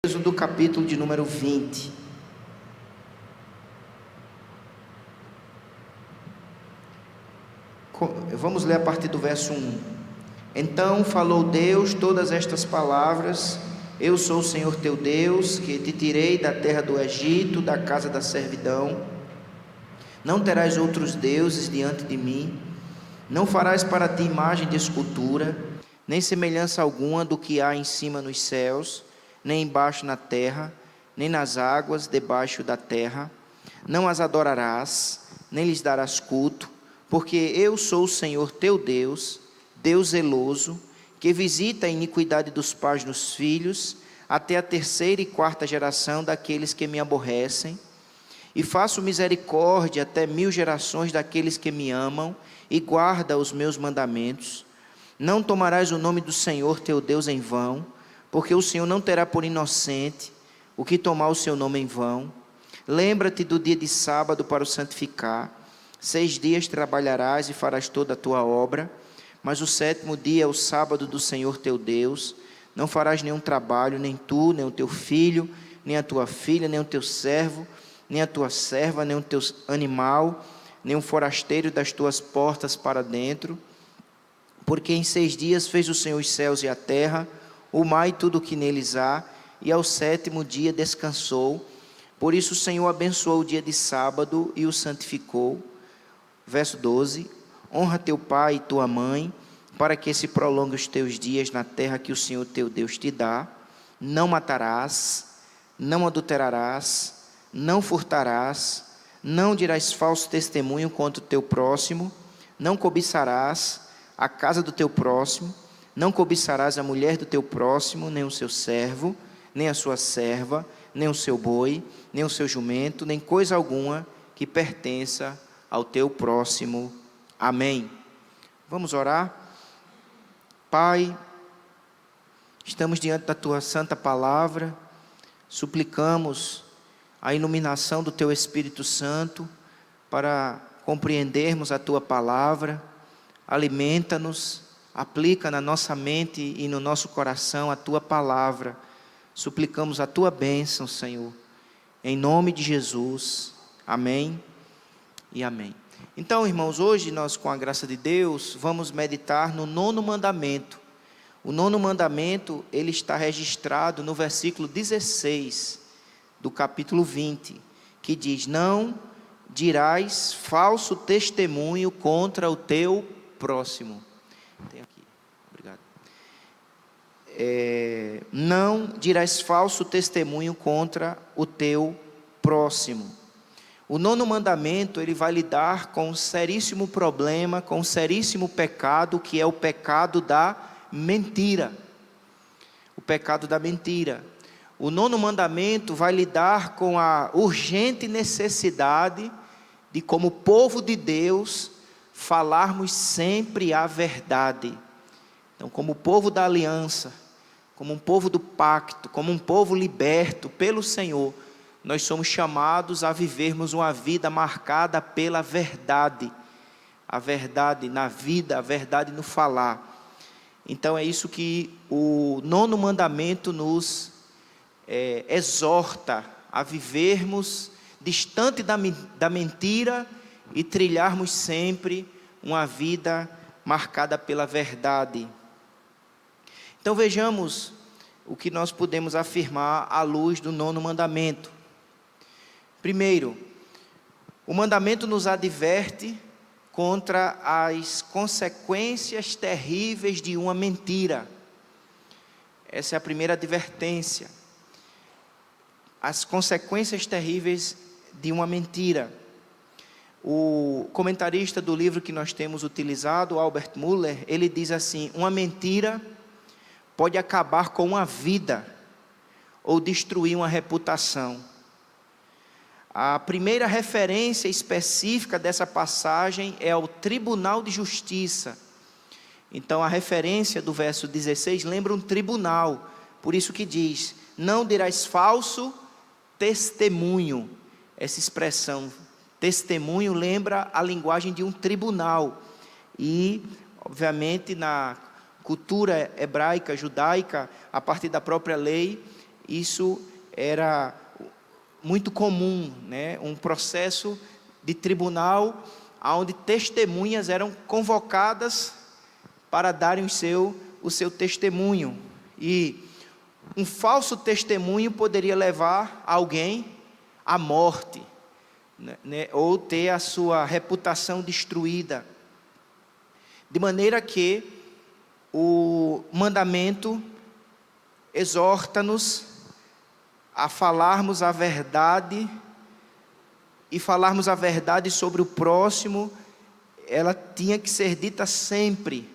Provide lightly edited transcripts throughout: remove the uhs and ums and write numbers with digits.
Êxodo capítulo de número 20. Vamos ler a partir do verso 1. Então falou Deus todas estas palavras: Eu sou o Senhor teu Deus, que te tirei da terra do Egito, da casa da servidão. Não terás outros deuses diante de mim. Não farás para ti imagem de escultura, nem semelhança alguma do que há em cima nos céus, nem embaixo na terra, nem nas águas debaixo da terra. Não as adorarás, nem lhes darás culto, porque eu sou o Senhor teu Deus, Deus zeloso, que visita a iniquidade dos pais nos filhos, até a terceira e quarta geração daqueles que me aborrecem, e faço misericórdia até 1000 gerações daqueles que me amam e guarda os meus mandamentos. Não tomarás o nome do Senhor teu Deus em vão, porque o Senhor não terá por inocente o que tomar o seu nome em vão. Lembra-te do dia de sábado para o santificar. 6 dias trabalharás e farás toda a tua obra, mas o 7º dia é o sábado do Senhor teu Deus. Não farás nenhum trabalho, nem tu, nem o teu filho, nem a tua filha, nem o teu servo, nem a tua serva, nem o teu animal, nem um forasteiro das tuas portas para dentro. Porque em 6 dias fez o Senhor os céus e a terra, o mar e tudo o que neles há, e ao 7º dia descansou. Por isso o Senhor abençoou o dia de sábado e o santificou. Verso 12: Honra teu pai e tua mãe, para que se prolongue os teus dias na terra que o Senhor teu Deus te dá. Não matarás, não adulterarás, não furtarás, não dirás falso testemunho contra o teu próximo, não cobiçarás a casa do teu próximo, não cobiçarás a mulher do teu próximo, nem o seu servo, nem a sua serva, nem o seu boi, nem o seu jumento, nem coisa alguma que pertença ao teu próximo. Amém. Vamos orar. Pai, estamos diante da tua santa palavra, suplicamos a iluminação do teu Espírito Santo para compreendermos a tua palavra. Alimenta-nos, aplica na nossa mente e no nosso coração a tua palavra. Suplicamos a tua bênção, Senhor, em nome de Jesus. Amém e amém. Então, irmãos, hoje nós, com a graça de Deus, vamos meditar no 9º mandamento. O 9º mandamento, ele está registrado no versículo 16 do capítulo 20, que diz: Não dirás falso testemunho contra o teu próximo. Tem aqui, obrigado. Não dirás falso testemunho contra o teu próximo. O 9º mandamento, ele vai lidar com um seríssimo problema, com um seríssimo pecado, que é o pecado da mentira. O pecado da mentira. O 9º mandamento vai lidar com a urgente necessidade de, como povo de Deus, falarmos sempre a verdade. Então, como povo da aliança, como um povo do pacto, como um povo liberto pelo Senhor, nós somos chamados a vivermos uma vida marcada pela verdade. A verdade na vida, a verdade no falar. Então é isso que o 9º mandamento nos exorta a vivermos distante da mentira e trilharmos sempre uma vida marcada pela verdade. Então vejamos o que nós podemos afirmar à luz do 9º mandamento. Primeiro, o mandamento nos adverte contra as consequências terríveis de uma mentira. Essa é a primeira advertência. As consequências terríveis de uma mentira. O comentarista do livro que nós temos utilizado, Albert Muller, ele diz assim: uma mentira pode acabar com uma vida ou destruir uma reputação. A primeira referência específica dessa passagem é ao tribunal de justiça. Então a referência do verso 16 lembra um tribunal. Por isso que diz: não dirás falso testemunho. Essa expressão testemunho lembra a linguagem de um tribunal. E, obviamente, na cultura hebraica, judaica, a partir da própria lei, isso era muito comum, né? Um processo de tribunal onde testemunhas eram convocadas para darem o seu testemunho. E um falso testemunho poderia levar alguém à morte, né? Ou ter a sua reputação destruída. De maneira que o mandamento exorta-nos a falarmos a verdade, e falarmos a verdade sobre o próximo, ela tinha que ser dita sempre.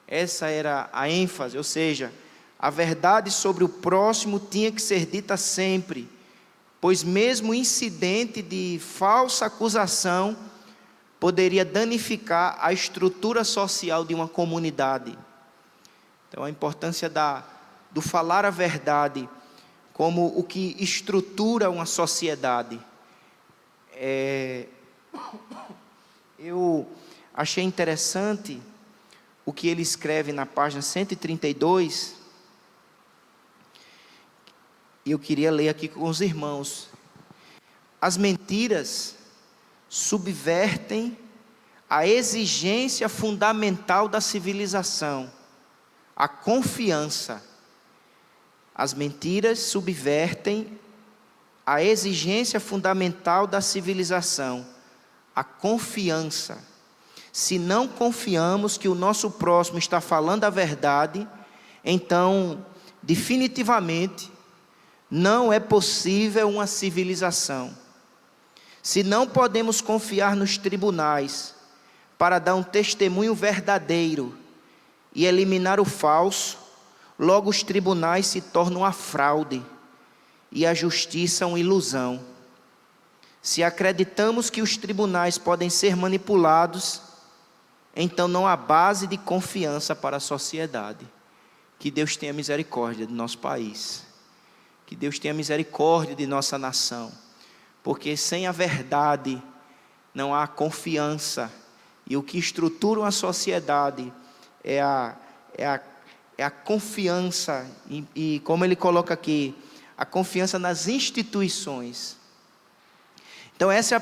Essa era a ênfase, ou seja, a verdade sobre o próximo tinha que ser dita sempre, pois mesmo incidente de falsa acusação poderia danificar a estrutura social de uma comunidade. Então, a importância do falar a verdade como o que estrutura uma sociedade. Eu achei interessante o que ele escreve na página 132, e eu queria ler aqui com os irmãos. As mentiras subvertem a exigência fundamental da civilização, a confiança. As mentiras subvertem a exigência fundamental da civilização, a confiança. Se não confiamos que o nosso próximo está falando a verdade, então, definitivamente, não é possível uma civilização. Se não podemos confiar nos tribunais para dar um testemunho verdadeiro e eliminar o falso, logo os tribunais se tornam a fraude e a justiça uma ilusão. Se acreditamos que os tribunais podem ser manipulados, então não há base de confiança para a sociedade. Que Deus tenha misericórdia do nosso país. Que Deus tenha misericórdia de nossa nação. Porque sem a verdade não há confiança. E o que estrutura uma sociedade é a confiança. E como ele coloca aqui, a confiança nas instituições. Então esse é o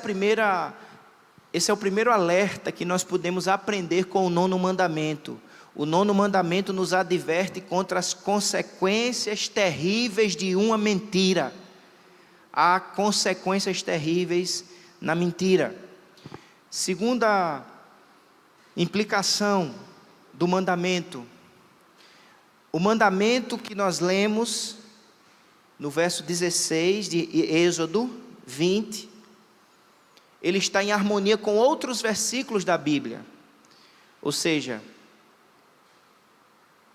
primeiro alerta que nós podemos aprender com o 9º mandamento. O 9º mandamento nos adverte contra as consequências terríveis de uma mentira. Há consequências terríveis na mentira. Segunda implicação do mandamento. O mandamento que nós lemos no verso 16 de Êxodo 20, ele está em harmonia com outros versículos da Bíblia. Ou seja,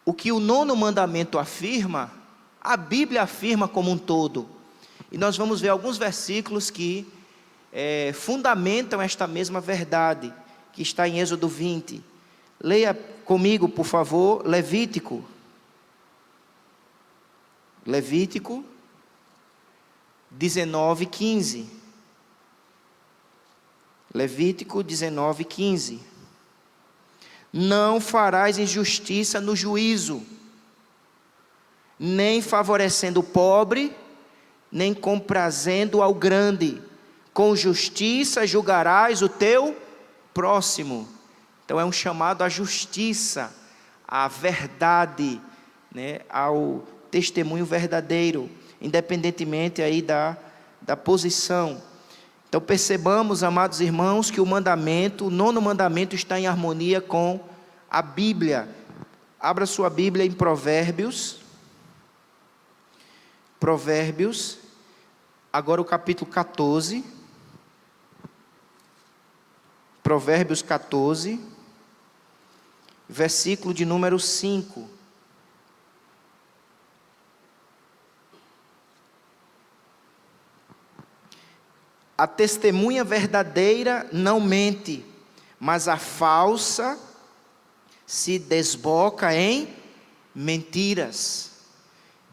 o que o 9º mandamento afirma, a Bíblia afirma como um todo. E nós vamos ver alguns versículos que fundamentam esta mesma verdade, que está em Êxodo 20. Leia comigo, por favor, Levítico 19:15. Levítico 19:15. Não farás injustiça no juízo, nem favorecendo o pobre, nem comprazendo ao grande. Com justiça julgarás o teu próximo. Então é um chamado à justiça, à verdade, né, ao testemunho verdadeiro, independentemente aí da posição. Então percebamos, amados irmãos, que o 9º mandamento está em harmonia com a Bíblia. Abra sua Bíblia em Provérbios, agora o capítulo 14, Provérbios 14, versículo de número 5. A testemunha verdadeira não mente, mas a falsa se desboca em mentiras.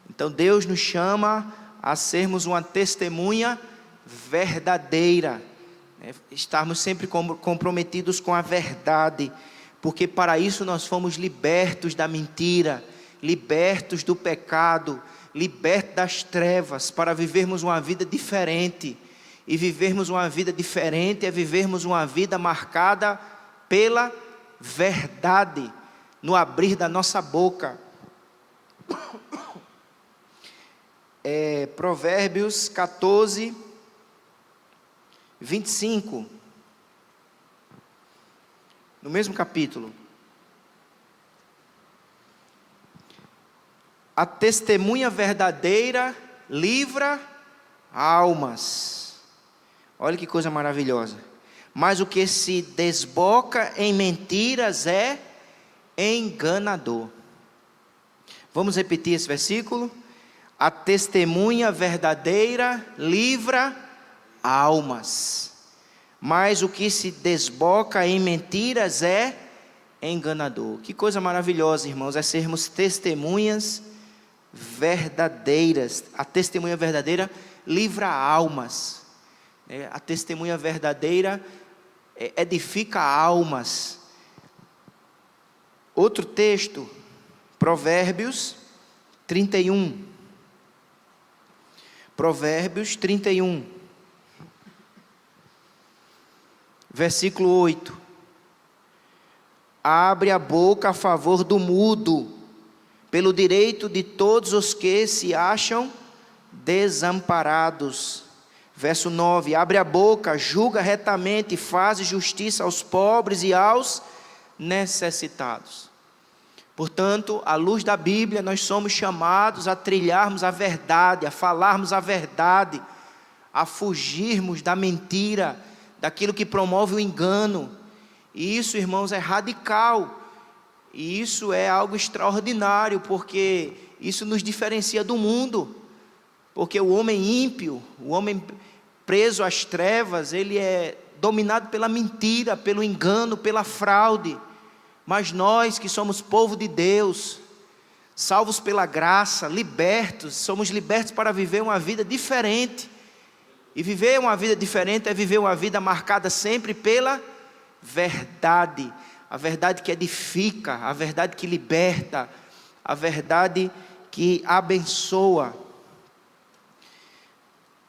Então Deus nos chama a sermos uma testemunha verdadeira, estarmos sempre comprometidos com a verdade, porque para isso nós fomos libertos da mentira, libertos do pecado, libertos das trevas, para vivermos uma vida diferente. E vivermos uma vida diferente é vivermos uma vida marcada pela verdade, no abrir da nossa boca. Provérbios 14, 25. No mesmo capítulo. A testemunha verdadeira livra almas. Olha que coisa maravilhosa. Mas o que se desboca em mentiras é enganador. Vamos repetir esse versículo? A testemunha verdadeira livra almas. Mas o que se desboca em mentiras é enganador. Que coisa maravilhosa, irmãos, é sermos testemunhas verdadeiras. A testemunha verdadeira livra almas. A testemunha verdadeira edifica almas. Outro texto, Provérbios 31. Provérbios 31. Versículo 8. Abre a boca a favor do mudo, pelo direito de todos os que se acham desamparados. Verso 9. Abre a boca, julga retamente, faz justiça aos pobres e aos necessitados. Portanto, à luz da Bíblia, nós somos chamados a trilharmos a verdade, a falarmos a verdade, a fugirmos da mentira, daquilo que promove o engano. E isso, irmãos, é radical. E isso é algo extraordinário, porque isso nos diferencia do mundo. Porque o homem ímpio, o homem preso às trevas, ele é dominado pela mentira, pelo engano, pela fraude. Mas nós que somos povo de Deus, salvos pela graça, libertos, somos libertos para viver uma vida diferente. E viver uma vida diferente é viver uma vida marcada sempre pela verdade. A verdade que edifica, a verdade que liberta, a verdade que abençoa.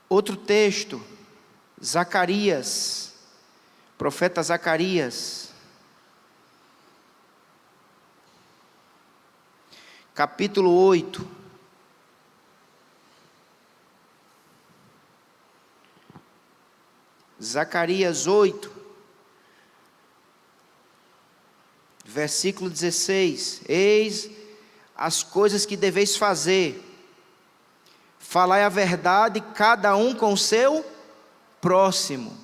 Outro texto, Zacarias, profeta Zacarias, capítulo 8. Zacarias 8, versículo 16. Eis as coisas que deveis fazer. Falai a verdade, cada um com o seu próximo.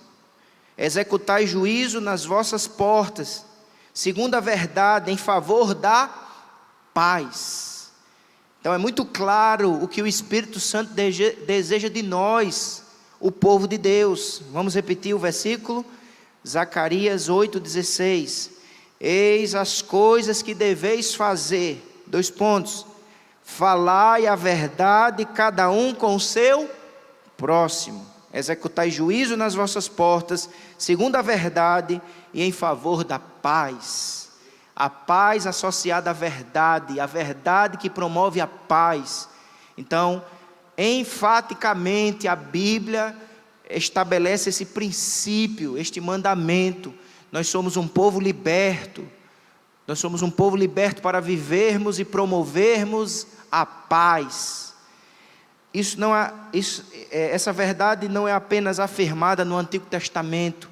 Executai juízo nas vossas portas, segundo a verdade, em favor da paz. Então é muito claro o que o Espírito Santo deseja de nós, o povo de Deus. Vamos repetir o versículo? Zacarias 8,16. Eis as coisas que deveis fazer. 2 pontos. Falai a verdade, cada um com o seu próximo. Executai juízo nas vossas portas, segundo a verdade e em favor da paz. A paz associada à verdade, a verdade que promove a paz. Então, enfaticamente a Bíblia estabelece esse princípio, este mandamento. Nós somos um povo liberto. Nós somos um povo liberto para vivermos e promovermos a paz. Essa verdade não é apenas afirmada no Antigo Testamento,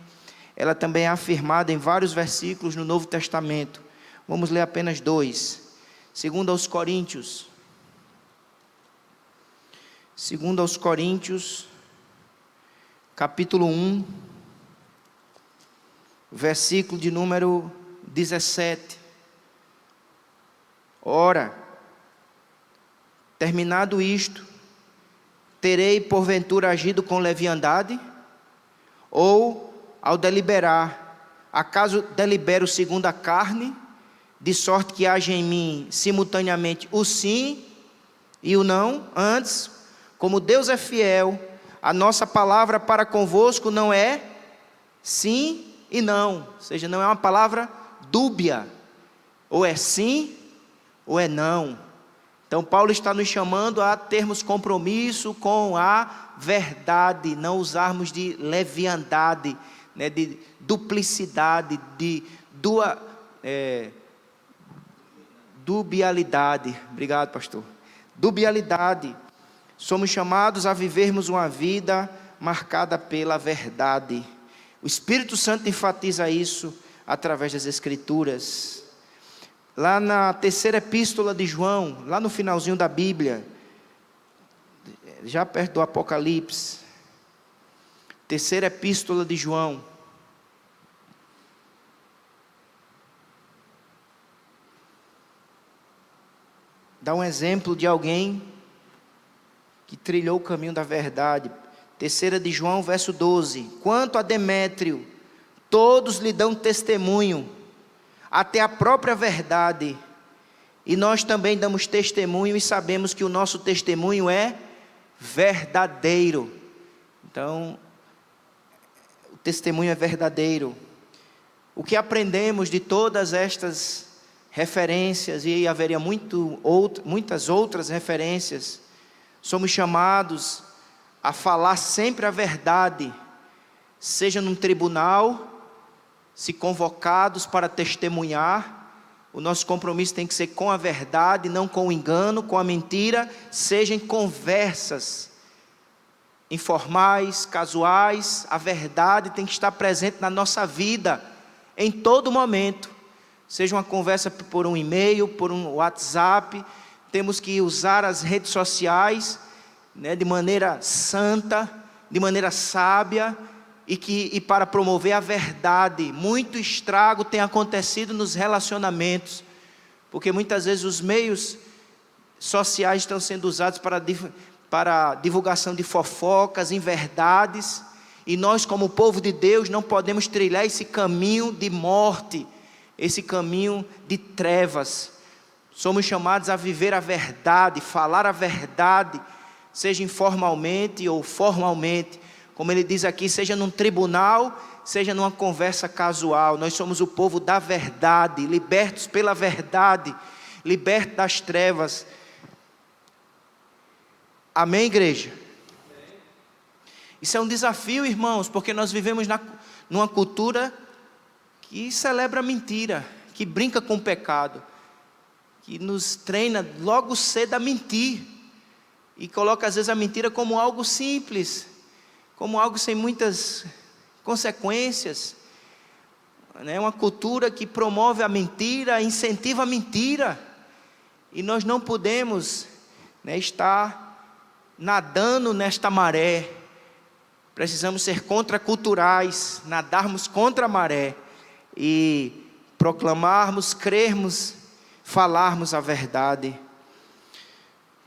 ela também é afirmada em vários versículos no Novo Testamento. Vamos ler apenas 2. Segundo aos Coríntios, capítulo 1, versículo de número 17. Ora, terminado isto, terei porventura agido com leviandade? Ou, ao deliberar, acaso delibero segundo a carne, de sorte que haja em mim simultaneamente o sim e o não? Antes, como Deus é fiel, a nossa palavra para convosco não é sim e não, ou seja, não é uma palavra dúbia, ou é sim ou é não. Então Paulo está nos chamando a termos compromisso com a verdade, não usarmos de leviandade, né, de duplicidade, de dubialidade. Obrigado, pastor. Dubialidade. Somos chamados a vivermos uma vida marcada pela verdade. O Espírito Santo enfatiza isso através das Escrituras. Lá na terceira epístola de João, lá no finalzinho da Bíblia, já perto do Apocalipse, terceira epístola de João, dá um exemplo de alguém que trilhou o caminho da verdade. Terceira de João, verso 12. Quanto a Demétrio, todos lhe dão testemunho, até a própria verdade, e nós também damos testemunho e sabemos que o nosso testemunho é verdadeiro. Então, o testemunho é verdadeiro. O que aprendemos de todas estas referências, e haveria muitas outras referências, somos chamados a falar sempre a verdade, seja num tribunal, se convocados para testemunhar, o nosso compromisso tem que ser com a verdade, não com o engano, com a mentira, seja em conversas informais, casuais, a verdade tem que estar presente na nossa vida, em todo momento, seja uma conversa por um e-mail, por um WhatsApp, temos que usar as redes sociais, né, de maneira santa, de maneira sábia, e para promover a verdade. Muito estrago tem acontecido nos relacionamentos, porque muitas vezes os meios sociais estão sendo usados para divulgação de fofocas, inverdades, e nós como povo de Deus não podemos trilhar esse caminho de morte, esse caminho de trevas. Somos chamados a viver a verdade, falar a verdade, seja informalmente ou formalmente, como ele diz aqui, seja num tribunal, seja numa conversa casual. Nós somos o povo da verdade, libertos pela verdade, libertos das trevas. Amém, igreja? Isso é um desafio, irmãos, porque nós vivemos numa cultura que celebra a mentira, que brinca com o pecado, que nos treina logo cedo a mentir, e coloca às vezes a mentira como algo simples, como algo sem muitas consequências. É uma cultura que promove a mentira, incentiva a mentira, e nós não podemos, né, estar nadando nesta maré. Precisamos ser contraculturais, nadarmos contra a maré e proclamarmos, crermos, falarmos a verdade.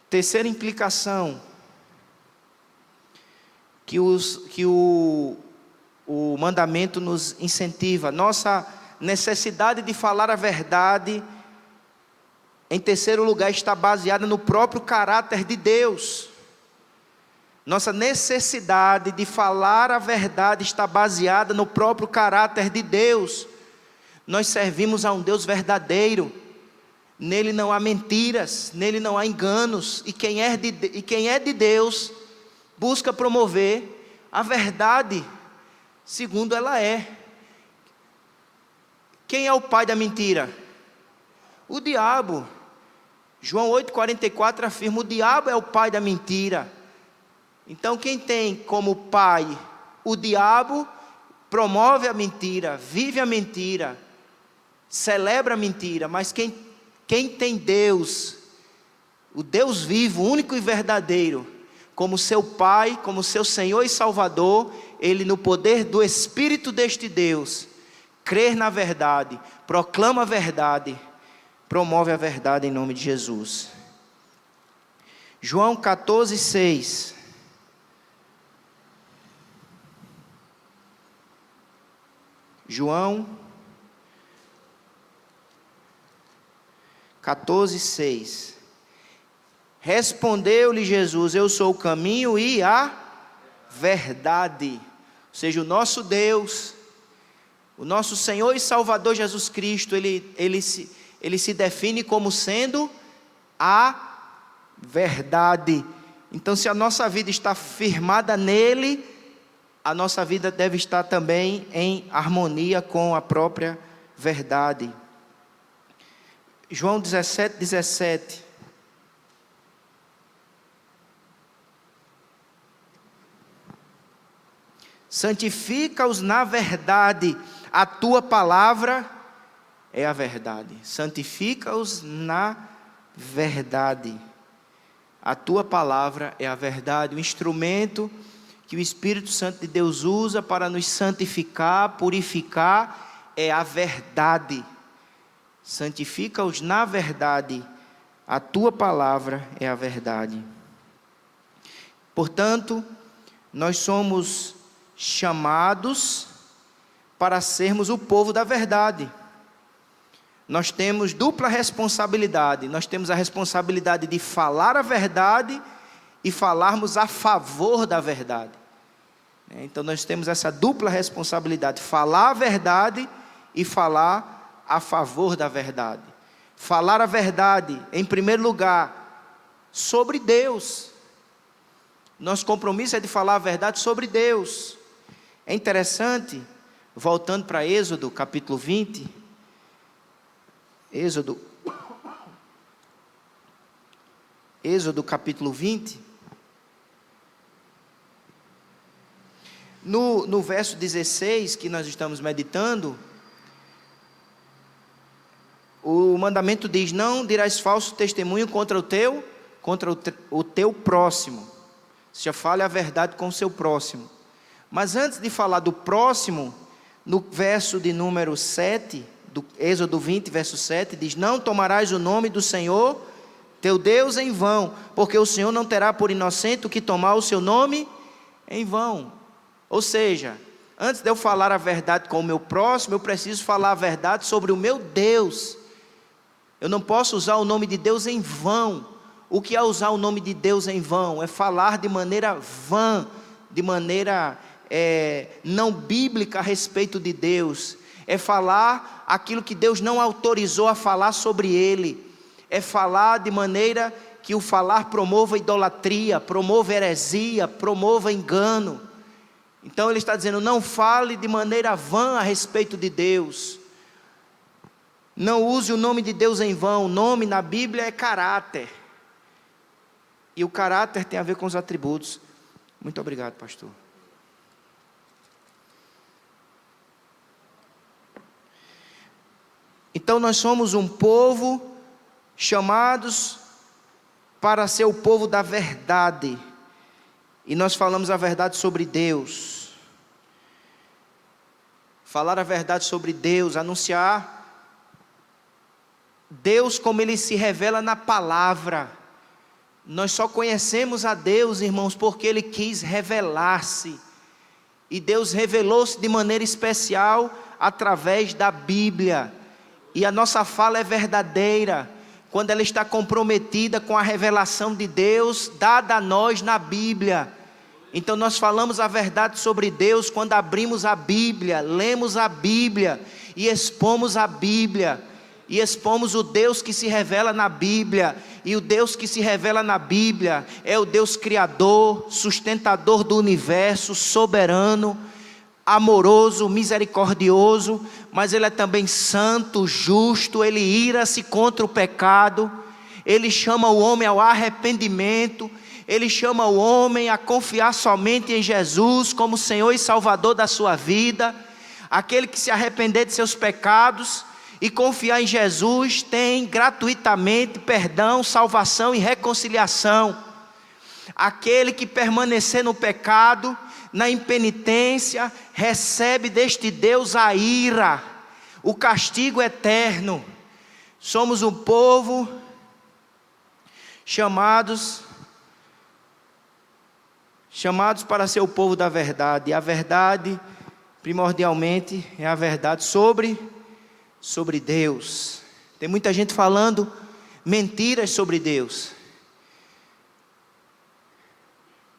Terceira implicação que o mandamento nos incentiva, nossa necessidade de falar a verdade, em terceiro lugar, está baseada no próprio caráter de Deus. Nossa necessidade de falar a verdade está baseada no próprio caráter de Deus. Nós servimos a um Deus verdadeiro, nele não há mentiras, nele não há enganos, e quem é de Deus, busca promover a verdade, segundo ela é. Quem é o pai da mentira? O diabo. João 8,44 afirma, o diabo é o pai da mentira. Então quem tem como pai o diabo, promove a mentira, vive a mentira, celebra a mentira. Mas quem tem Deus, o Deus vivo, único e verdadeiro, como seu Pai, como seu Senhor e Salvador, ele, no poder do Espírito deste Deus, crer na verdade, proclama a verdade, promove a verdade em nome de Jesus. João 14,6. João 14,6. Respondeu-lhe Jesus, eu sou o caminho e a verdade. Ou seja, o nosso Deus, o nosso Senhor e Salvador Jesus Cristo, ele se define como sendo a verdade. Então, se a nossa vida está firmada nele, a nossa vida deve estar também em harmonia com a própria verdade. João 17:17. Santifica-os na verdade, a tua palavra é a verdade. Santifica-os na verdade. A tua palavra é a verdade. O instrumento que o Espírito Santo de Deus usa para nos santificar, purificar, é a verdade. Santifica-os na verdade. A tua palavra é a verdade. Portanto, nós somos chamados para sermos o povo da verdade. Nós temos dupla responsabilidade. Nós temos a responsabilidade de falar a verdade e falarmos a favor da verdade. Então nós temos essa dupla responsabilidade, falar a verdade e falar a favor da verdade. Falar a verdade, em primeiro lugar, sobre Deus. Nosso compromisso é de falar a verdade sobre Deus. É interessante, voltando para Êxodo capítulo 20, Êxodo capítulo 20, no verso 16 que nós estamos meditando, o mandamento diz: não dirás falso testemunho contra o teu próximo. Você já fale a verdade com o seu próximo. Mas antes de falar do próximo, no verso de número 7, do Êxodo 20, verso 7, diz: não tomarás o nome do Senhor, teu Deus, em vão, porque o Senhor não terá por inocente o que tomar o seu nome em vão. Ou seja, antes de eu falar a verdade com o meu próximo, eu preciso falar a verdade sobre o meu Deus. Eu não posso usar o nome de Deus em vão. O que é usar o nome de Deus em vão? É falar de maneira vã, de maneira não bíblica a respeito de Deus. É falar aquilo que Deus não autorizou a falar sobre Ele. É falar de maneira que o falar promova idolatria, promova heresia, promova engano. Então ele está dizendo: não fale de maneira vã a respeito de Deus. Não use o nome de Deus em vão. O nome na Bíblia é caráter. E o caráter tem a ver com os atributos. Muito obrigado, pastor. Então nós somos um povo chamados para ser o povo da verdade. E nós falamos a verdade sobre Deus. Falar a verdade sobre Deus, anunciar Deus como Ele se revela na palavra. Nós só conhecemos a Deus, irmãos, porque Ele quis revelar-se. E Deus revelou-se de maneira especial através da Bíblia. E a nossa fala é verdadeira quando ela está comprometida com a revelação de Deus dada a nós na Bíblia. Então nós falamos a verdade sobre Deus quando abrimos a Bíblia, lemos a Bíblia e expomos a Bíblia. E expomos o Deus que se revela na Bíblia. E o Deus que se revela na Bíblia é o Deus criador, sustentador do universo, soberano, amoroso, misericordioso, mas Ele é também santo, justo. Ele ira-se contra o pecado. Ele chama o homem ao arrependimento. Ele chama o homem a confiar somente em Jesus como Senhor e Salvador da sua vida. Aquele que se arrepender de seus pecados e confiar em Jesus tem gratuitamente perdão, salvação e reconciliação. Aquele que permanecer no pecado, na impenitência, recebe deste Deus a ira, o castigo eterno. Somos um povo chamados para ser o povo da verdade. E a verdade, primordialmente, é a verdade sobre Deus. Tem muita gente falando mentiras sobre Deus,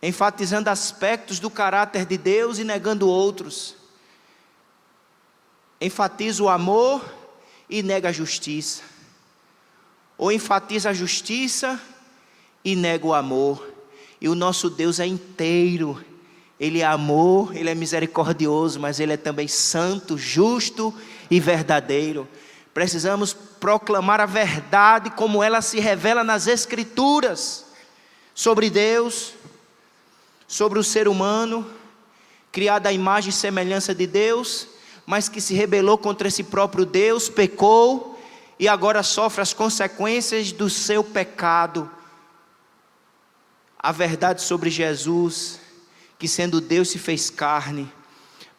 enfatizando aspectos do caráter de Deus e negando outros. Enfatiza o amor e nega a justiça, ou enfatiza a justiça e nega o amor. E o nosso Deus é inteiro. Ele é amor, Ele é misericordioso, mas Ele é também santo, justo e verdadeiro. Precisamos proclamar a verdade como ela se revela nas Escrituras, sobre Deus, sobre o ser humano, criado à imagem e semelhança de Deus, mas que se rebelou contra esse próprio Deus, pecou e agora sofre as consequências do seu pecado. A verdade sobre Jesus, que sendo Deus se fez carne,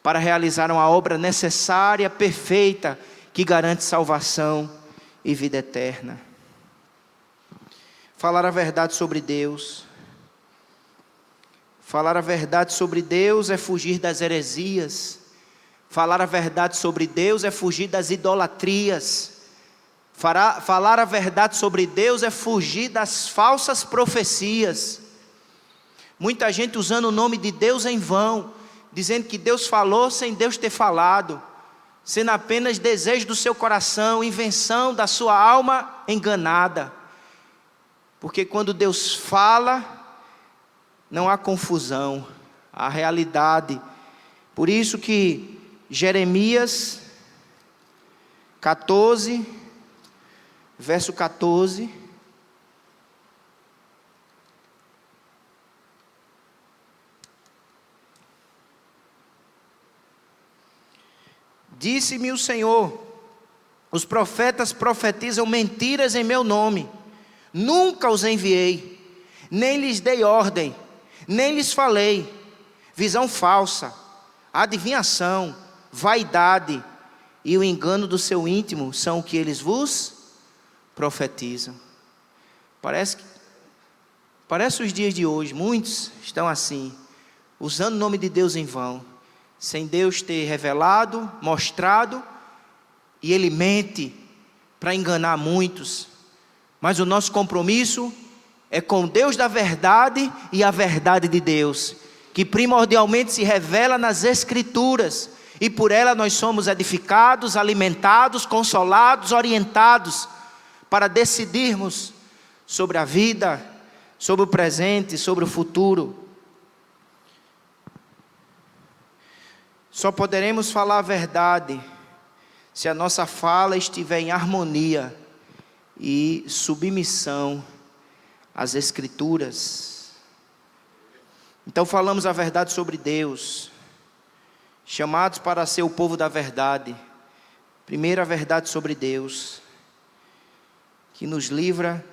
para realizar uma obra necessária, perfeita, que garante salvação e vida eterna. Falar a verdade sobre Deus. Falar a verdade sobre Deus é fugir das heresias. Falar a verdade sobre Deus é fugir das idolatrias. Falar a verdade sobre Deus é fugir das falsas profecias. Muita gente usando o nome de Deus em vão, dizendo que Deus falou sem Deus ter falado, sendo apenas desejo do seu coração, invenção da sua alma enganada. Porque quando Deus fala, não há confusão, há realidade. Por isso que Jeremias 14, verso 14, disse-me o Senhor: os profetas profetizam mentiras em meu nome, nunca os enviei, nem lhes dei ordem, nem lhes falei. Visão falsa, adivinhação, vaidade e o engano do seu íntimo são o que eles vos profetizam. Parece os dias de hoje, muitos estão assim, usando o nome de Deus em vão, sem Deus ter revelado, mostrado, e ele mente para enganar muitos. Mas o nosso compromisso é com Deus da verdade e a verdade de Deus, que primordialmente se revela nas Escrituras, e por ela nós somos edificados, alimentados, consolados, orientados, para decidirmos sobre a vida, sobre o presente, sobre o futuro. Só poderemos falar a verdade se a nossa fala estiver em harmonia e submissão às Escrituras. Então falamos a verdade sobre Deus, chamados para ser o povo da verdade. Primeiro, a verdade sobre Deus, que nos livra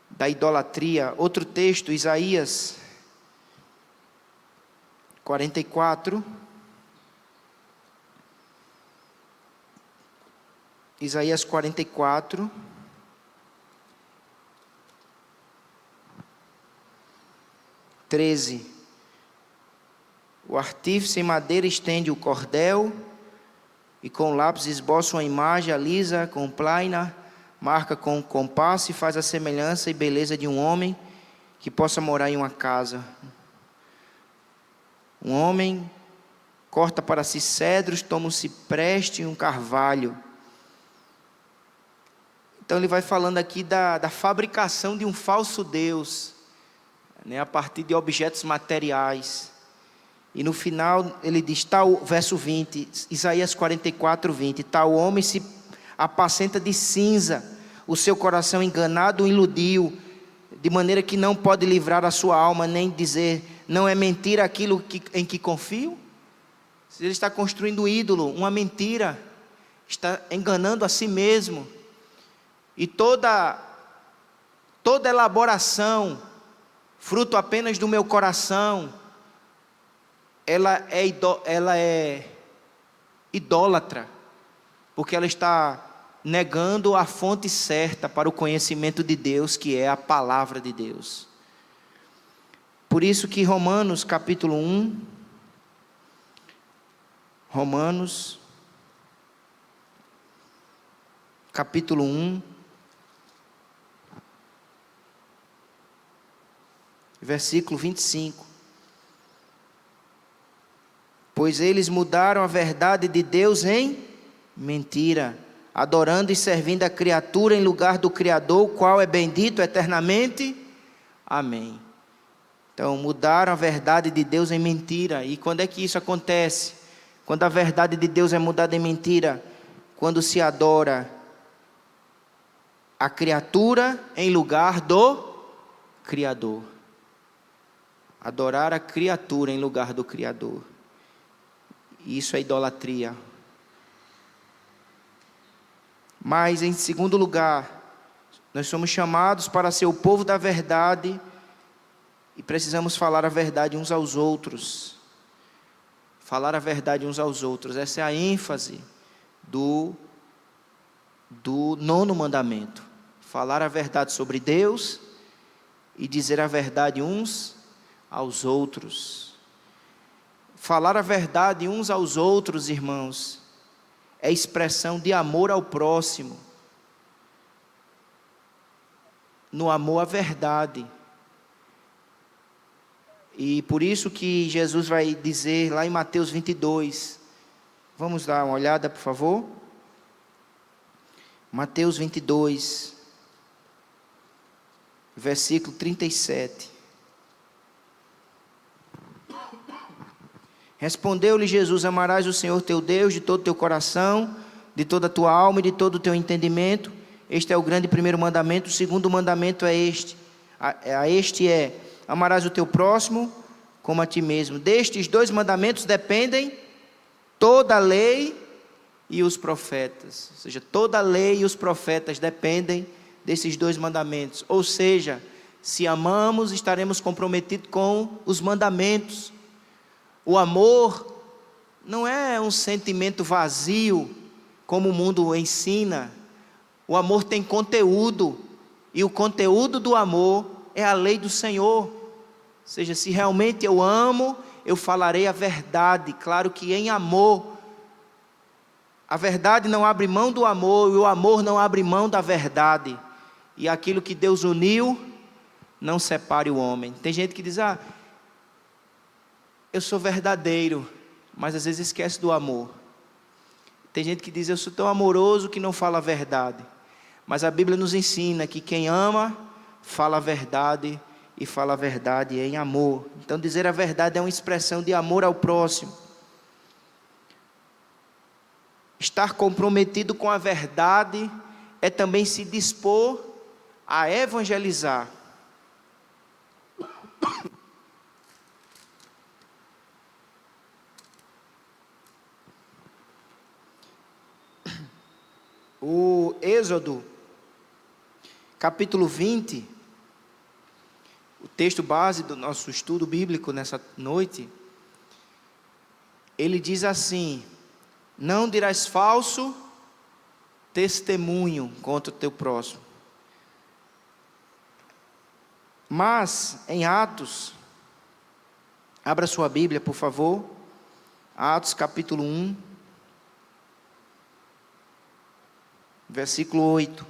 da idolatria. Outro texto, Isaías 44. Isaías 44, (13). O artífice em madeira estende o cordel, e com lápis esboça uma imagem, alisa com plaina, marca com compasso e faz a semelhança e beleza de um homem que possa morar em uma casa. Um homem corta para si cedros, toma um cipreste e um carvalho. Então ele vai falando aqui da fabricação de um falso Deus, né, a partir de objetos materiais. E no final ele diz, verso 20, Isaías 44, 20, tal homem se apacenta de cinza, o seu coração enganado o iludiu, de maneira que não pode livrar a sua alma, nem dizer, não é mentira aquilo em que confio? Se ele está construindo um ídolo, uma mentira, está enganando a si mesmo. E toda elaboração, fruto apenas do meu coração, ela é idólatra, porque ela está negando a fonte certa para o conhecimento de Deus, que é a palavra de Deus. Por isso que Romanos capítulo 1, Romanos capítulo 1, versículo 25. Pois eles mudaram a verdade de Deus em mentira, adorando e servindo a criatura em lugar do Criador, o qual é bendito eternamente. Amém. Então, mudaram a verdade de Deus em mentira. E quando é que isso acontece? Quando a verdade de Deus é mudada em mentira? Quando se adora a criatura em lugar do Criador. Adorar a criatura em lugar do Criador. Isso é idolatria. Mas, em segundo lugar, nós somos chamados para ser o povo da verdade e precisamos falar a verdade uns aos outros. Falar a verdade uns aos outros. Essa é a ênfase do 9º mandamento. Falar a verdade sobre Deus e dizer a verdade uns aos outros. Falar a verdade uns aos outros, irmãos, é expressão de amor ao próximo. No amor à verdade. E por isso que Jesus vai dizer lá em Mateus 22. Vamos dar uma olhada, por favor. Mateus 22, versículo 37. Respondeu-lhe Jesus: amarás o Senhor teu Deus de todo o teu coração, de toda a tua alma e de todo o teu entendimento. Este é o grande primeiro mandamento. O segundo mandamento é este. Amarás o teu próximo como a ti mesmo. Destes 2 mandamentos dependem toda a lei e os profetas. Ou seja, toda a lei e os profetas dependem desses 2 mandamentos. Ou seja, se amamos, estaremos comprometidos com os mandamentos. O amor não é um sentimento vazio, como o mundo ensina. O amor tem conteúdo, e o conteúdo do amor é a lei do Senhor. Ou seja, se realmente eu amo, eu falarei a verdade. Claro que em amor, a verdade não abre mão do amor, e o amor não abre mão da verdade. E aquilo que Deus uniu, não separe o homem. Tem gente que diz: eu sou verdadeiro, mas às vezes esquece do amor. Tem gente que diz: eu sou tão amoroso que não fala a verdade. Mas a Bíblia nos ensina que quem ama, fala a verdade, e fala a verdade em amor. Então dizer a verdade é uma expressão de amor ao próximo. Estar comprometido com a verdade é também se dispor a evangelizar. O Êxodo, capítulo 20, o texto base do nosso estudo bíblico nessa noite, ele diz assim: não dirás falso testemunho contra o teu próximo. Mas, em Atos, abra sua Bíblia, por favor, Atos capítulo 1, versículo 8.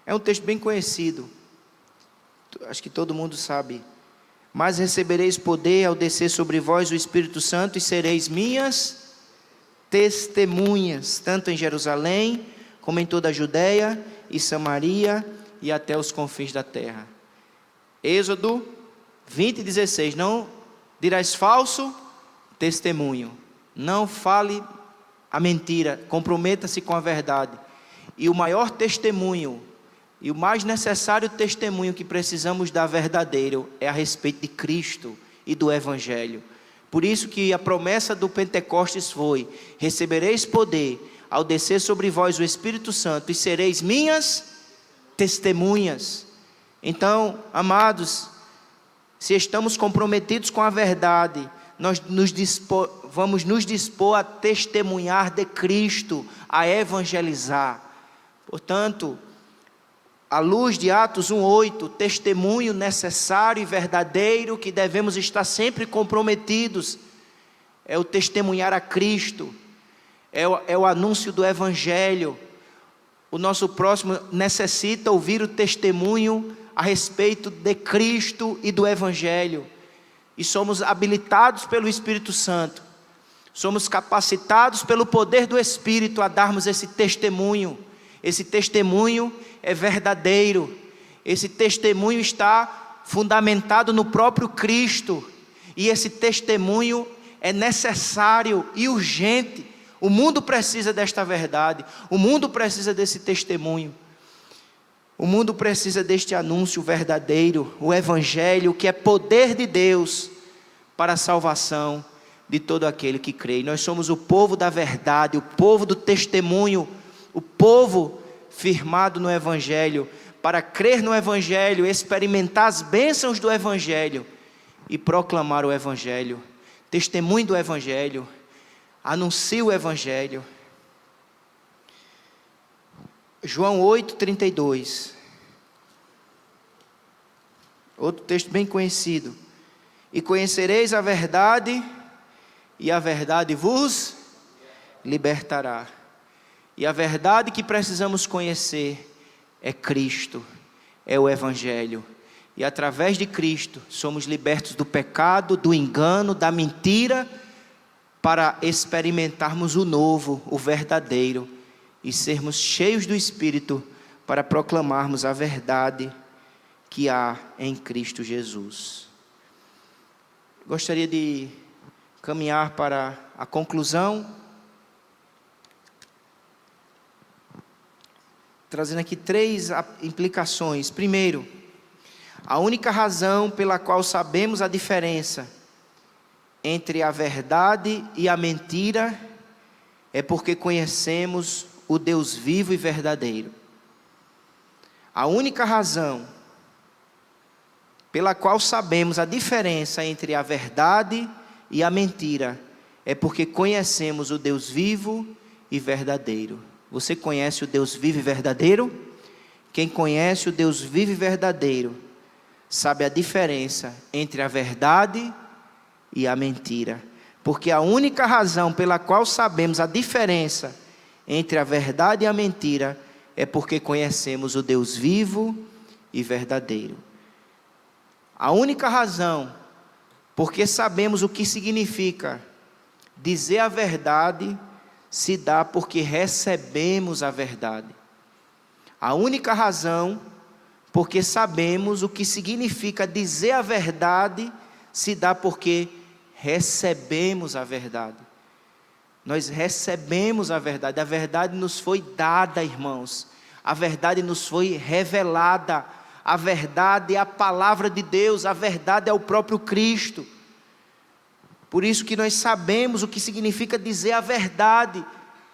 É um texto bem conhecido, acho que todo mundo sabe. Mas recebereis poder ao descer sobre vós o Espírito Santo, e sereis minhas testemunhas, tanto em Jerusalém, como em toda a Judeia e Samaria, e até os confins da terra. Êxodo 20:16. Não dirás falso testemunho. Não fale a mentira, comprometa-se com a verdade. E o maior testemunho, e o mais necessário testemunho que precisamos dar verdadeiro, é a respeito de Cristo e do Evangelho. Por isso que a promessa do Pentecostes foi: recebereis poder ao descer sobre vós o Espírito Santo, e sereis minhas testemunhas. Então, amados, se estamos comprometidos com a verdade, nós vamos nos dispor a testemunhar de Cristo, a evangelizar. Portanto, à luz de Atos 1:8, testemunho necessário e verdadeiro que devemos estar sempre comprometidos é o testemunhar a Cristo, é o anúncio do Evangelho. O nosso próximo necessita ouvir o testemunho a respeito de Cristo e do Evangelho. E somos habilitados pelo Espírito Santo, somos capacitados pelo poder do Espírito a darmos esse testemunho. esse testemunho é verdadeiro, esse testemunho está fundamentado no próprio Cristo, e esse testemunho é necessário e urgente. O mundo precisa desta verdade, o mundo precisa desse testemunho, o mundo precisa deste anúncio verdadeiro, o Evangelho, que é poder de Deus para a salvação de todo aquele que crê. E nós somos o povo da verdade, o povo do testemunho, o povo firmado no Evangelho, para crer no Evangelho, experimentar as bênçãos do Evangelho e proclamar o Evangelho. Testemunho do Evangelho, anuncie o Evangelho. João 8:32, outro texto bem conhecido. E conhecereis a verdade, e a verdade vos libertará. E a verdade que precisamos conhecer é Cristo, é o Evangelho. E através de Cristo somos libertos do pecado, do engano, da mentira, para experimentarmos o novo, o verdadeiro, e sermos cheios do Espírito para proclamarmos a verdade que há em Cristo Jesus. Gostaria de caminhar para a conclusão, trazendo aqui 3 implicações. Primeiro, a única razão pela qual sabemos a diferença entre a verdade e a mentira é porque conhecemos o Deus vivo e verdadeiro. A única razão pela qual sabemos a diferença entre a verdade e a mentira é porque conhecemos o Deus vivo e verdadeiro. Você conhece o Deus vivo e verdadeiro? Quem conhece o Deus vivo e verdadeiro sabe a diferença entre a verdade e a mentira. Porque a única razão pela qual sabemos a diferença entre a verdade e a mentira é porque conhecemos o Deus vivo e verdadeiro. A única razão porque sabemos o que significa dizer a verdade se dá porque recebemos a verdade. A única razão porque sabemos o que significa dizer a verdade se dá porque recebemos a verdade. Nós recebemos a verdade nos foi dada, irmãos. A verdade nos foi revelada. A verdade é a palavra de Deus, a verdade é o próprio Cristo. Por isso que nós sabemos o que significa dizer a verdade,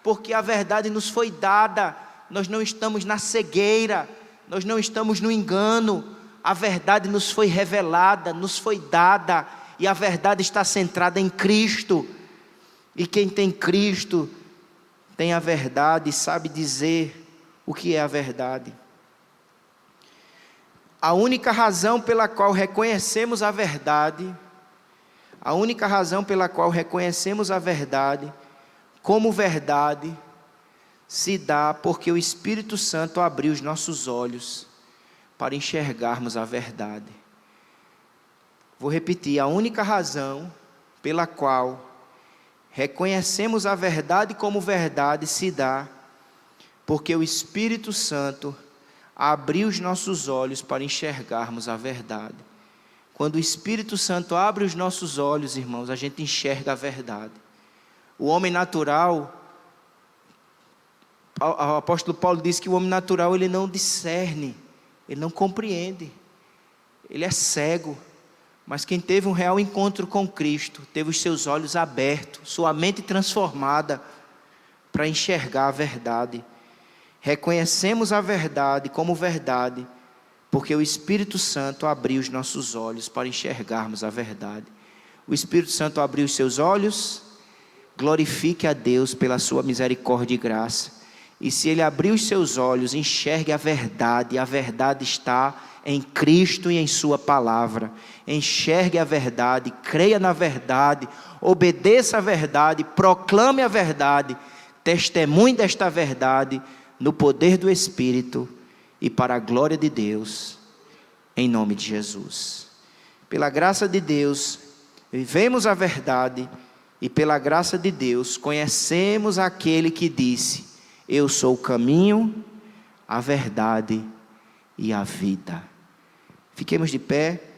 porque a verdade nos foi dada. Nós não estamos na cegueira, nós não estamos no engano. A verdade nos foi revelada, nos foi dada, e a verdade está centrada em Cristo. E quem tem Cristo tem a verdade e sabe dizer o que é a verdade. A única razão pela qual reconhecemos a verdade, como verdade, se dá porque o Espírito Santo abriu os nossos olhos para enxergarmos a verdade. Vou repetir, a única razão pela qual reconhecemos a verdade como verdade se dá porque o Espírito Santo abriu os nossos olhos para enxergarmos a verdade. Quando o Espírito Santo abre os nossos olhos, irmãos, a gente enxerga a verdade. O homem natural, o apóstolo Paulo diz que o homem natural ele não discerne, ele não compreende, ele é cego. Mas quem teve um real encontro com Cristo, teve os seus olhos abertos, sua mente transformada para enxergar a verdade. Reconhecemos a verdade como verdade, porque o Espírito Santo abriu os nossos olhos para enxergarmos a verdade. O Espírito Santo abriu os seus olhos, glorifique a Deus pela sua misericórdia e graça. E se Ele abriu os seus olhos, enxergue a verdade está em Cristo e em sua palavra. Enxergue a verdade, creia na verdade, obedeça a verdade, proclame a verdade, testemunhe desta verdade, no poder do Espírito e para a glória de Deus, em nome de Jesus. Pela graça de Deus, vivemos a verdade e pela graça de Deus, conhecemos aquele que disse: eu sou o caminho, a verdade e a vida. Fiquemos de pé.